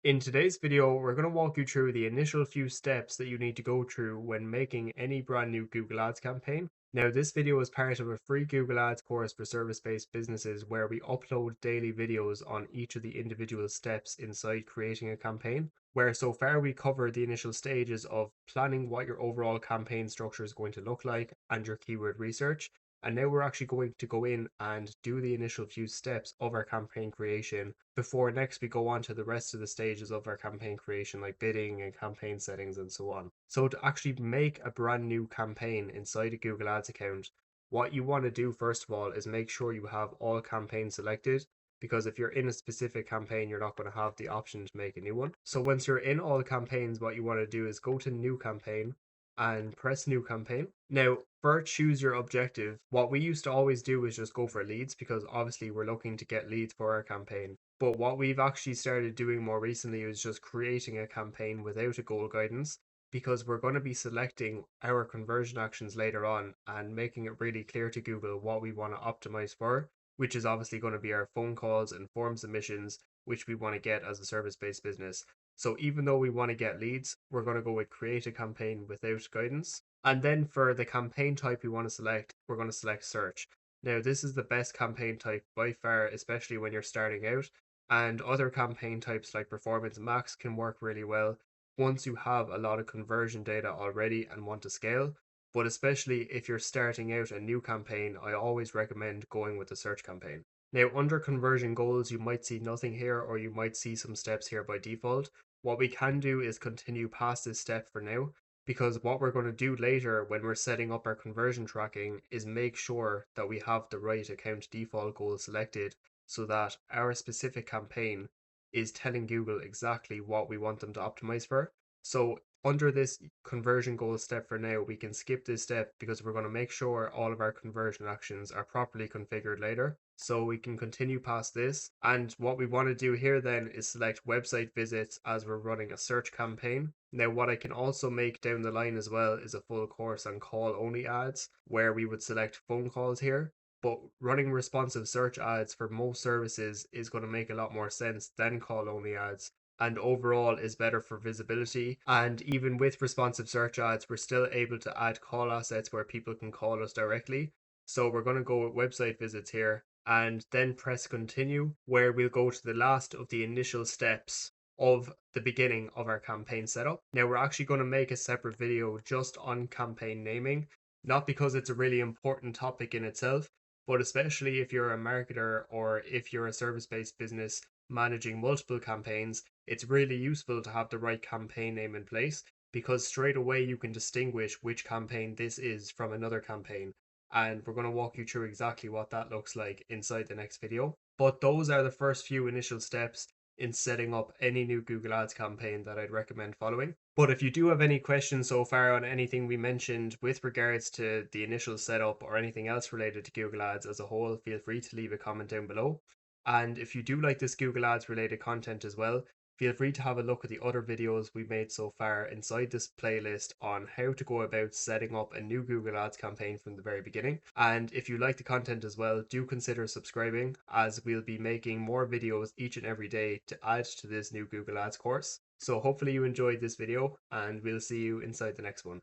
In today's video, we're going to walk you through the initial few steps that you need to go through when making any brand new Google Ads campaign. Now, this video is part of a free Google Ads course for service-based businesses where we upload daily videos on each of the individual steps inside creating a campaign. Where so far we cover the initial stages of planning what your overall campaign structure is going to look like and your keyword research. And now we're actually going to go in and do the initial few steps of our campaign creation before next we go on to the rest of the stages of our campaign creation, like bidding and campaign settings and so on. So, to actually make a brand new campaign inside a Google Ads account, what you want to do first of all is make sure you have all campaigns selected. Because if you're in a specific campaign, you're not going to have the option to make a new one. So, once you're in all campaigns, what you want to do is go to New Campaign and press New Campaign. Now, for choose your objective, what we used to always do is just go for leads because obviously we're looking to get leads for our campaign. But what we've actually started doing more recently is just creating a campaign without a goal guidance because we're going to be selecting our conversion actions later on and making it really clear to Google what we want to optimize for, which is obviously going to be our phone calls and form submissions, which we want to get as a service based business. So even though we want to get leads, we're going to go with create a campaign without guidance. And then for the campaign type we want to select, we're going to select search. Now, this is the best campaign type by far, especially when you're starting out. And other campaign types like Performance Max can work really well once you have a lot of conversion data already and want to scale. But especially if you're starting out a new campaign, I always recommend going with the search campaign. Now, under conversion goals, you might see nothing here, or you might see some steps here by default. What we can do is continue past this step for now, because what we're going to do later when we're setting up our conversion tracking is make sure that we have the right account default goal selected so that our specific campaign is telling Google exactly what we want them to optimize for. So under this conversion goal step for now, we can skip this step because we're going to make sure all of our conversion actions are properly configured later. So we can continue past this. And what we want to do here then is select website visits as we're running a search campaign. Now, what I can also make down the line as well is a full course on call only ads where we would select phone calls here. But running responsive search ads for most services is going to make a lot more sense than call only ads and overall is better for visibility. And even with responsive search ads, we're still able to add call assets where people can call us directly. So we're going to go with website visits here and then press continue, where we'll go to the last of the initial steps of the beginning of our campaign setup. Now, we're actually going to make a separate video just on campaign naming, not because it's a really important topic in itself, but especially if you're a marketer or if you're a service based business managing multiple campaigns, it's really useful to have the right campaign name in place because straight away you can distinguish which campaign this is from another campaign. And we're going to walk you through exactly what that looks like inside the next video. But those are the first few initial steps in setting up any new Google Ads campaign that I'd recommend following. But if you do have any questions so far on anything we mentioned with regards to the initial setup or anything else related to Google Ads as a whole, feel free to leave a comment down below. And if you do like this Google Ads related content as well, feel free to have a look at the other videos we've made so far inside this playlist on how to go about setting up a new Google Ads campaign from the very beginning. And if you like the content as well, do consider subscribing as we'll be making more videos each and every day to add to this new Google Ads course. So hopefully you enjoyed this video and we'll see you inside the next one.